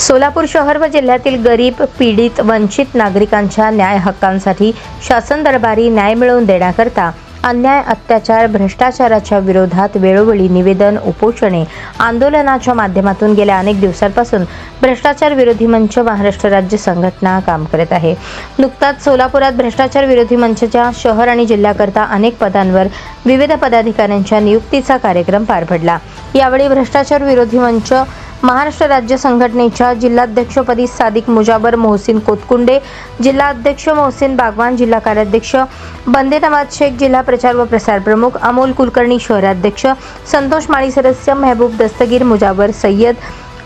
सोलापूर शहर व जिल्ह्यातील गरीब, पीडित, वंचित नागरिकांच्या न्याय हक्कांसाठी शासन दरबारी न्याय मिळवून देण्याकरता अन्याय, अत्याचार, भ्रष्टाचाराच्या विरोधात वेळोवेळी निवेदन, उपोषणे, आंदोलनाच्या माध्यमातून गेल्या अनेक दिवसांपासून भ्रष्टाचार विरोधी मंच महाराष्ट्र राज्य संघटना काम करत आहे। नुकताच सोलापुरात भ्रष्टाचार विरोधी मंचच्या शहर आणि जिल्ह्याकरता अनेक पदांवर विविध पदाधिकाऱ्यांच्या नियुक्तीचा कार्यक्रम पार पडला। यावेळी भ्रष्टाचार विरोधी मंच महाराष्ट्र राज्य संघटनेच्या जिल्हाध्यक्षपदी सादिक मुजावर मोहसिन कोतकुंडे, जिल्हाध्यक्ष मोहसिन बागवान, जिल्हा कार्याध्यक्ष बंदे नवाज शेख, जिल्हा प्रचार व प्रसार प्रमुख अमोल कुलकर्णी, शहराध्यक्ष संतोष माळी, सदस्य महबूब दस्तगीर, मुजावर सय्यद,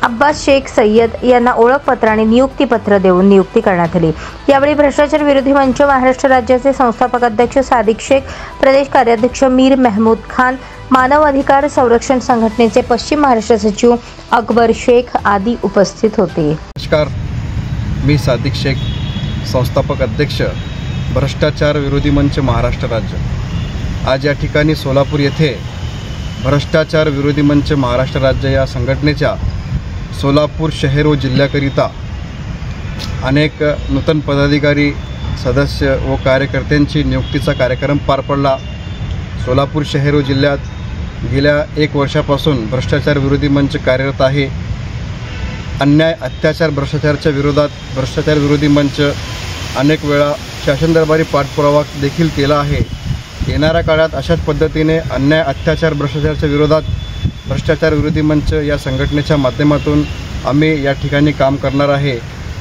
अब्बास शेख सय्यद यांना ओळखपत्र आणि नियुक्तीपत्र देऊन नियुक्ती करण्यात आली। यावेळी भ्रष्टाचार विरोधी मंच महाराष्ट्र राज्याचे संस्थापक अध्यक्ष सादिक शेख, प्रदेश कार्याध्यक्ष मीर महमूद खान, मानव अधिकार संरक्षण संघटनेचे पश्चिम महाराष्ट्र सचिव अकबर शेख आदी उपस्थित होते। नमस्कार, मी सादिक शेख, संस्थापक अध्यक्ष भ्रष्टाचार विरोधी मंच महाराष्ट्र राज्य। आज या ठिकाणी सोलापूर येथे भ्रष्टाचार विरोधी मंच महाराष्ट्र राज्य या संघटनेच्या सोलापूर शहर व जिल्ह्याकरिता अनेक नूतन पदाधिकारी, सदस्य व कार्यकर्त्यांची नियुक्तीचा कार्यक्रम पार पडला। सोलापूर शहर व जिल्ह्यात गेल्या 1 वर्षापासून भ्रष्टाचार विरोधी मंच कार्यरत आहे। अन्याय, अत्याचार, भ्रष्टाचाराच्या विरोधात भ्रष्टाचार विरोधी मंच अनेक वेळा शासन दरबारी पाठपुरावा देखील केला आहे। येणाऱ्या काळात अशाच पद्धतीने अन्याय, अत्याचार, भ्रष्टाचाराच्या विरोधात भ्रष्टाचार विरोधी मंच या संघटनेच्या माध्यमातून आम्ही या ठिकाणी काम करणार आहे।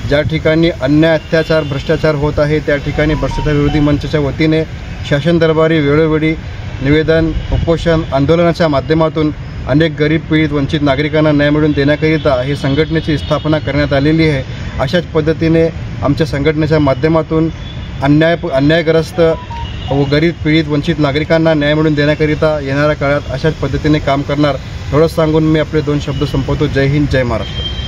ज्या ठिकाणी अन्याय, अत्याचार, भ्रष्टाचार होत आहे त्या ठिकाणी भ्रष्टाचार विरोधी मंचच्या वतीने शासन दरबारी वेळोवेळी निवेदन, उपोषण, आंदोलनाच्या माध्यमातून अनेक गरीब, पीडित, वंचित नागरिकांना न्याय मिळवून देण्याकरिता ही संघटनेची स्थापना करण्यात आलेली आहे। अशाच पद्धतीने आमच्या संघटनेच्या माध्यमातून अन्यायग्रस्त व गरीब, पीडित, वंचित नागरिकांना न्याय मिळवून देण्याकरिता येणाऱ्या काळात अशाच पद्धतीने काम करणार। एवढंच सांगून मी आपले 2 शब्द संपवतो। जय हिंद, जय महाराष्ट्र।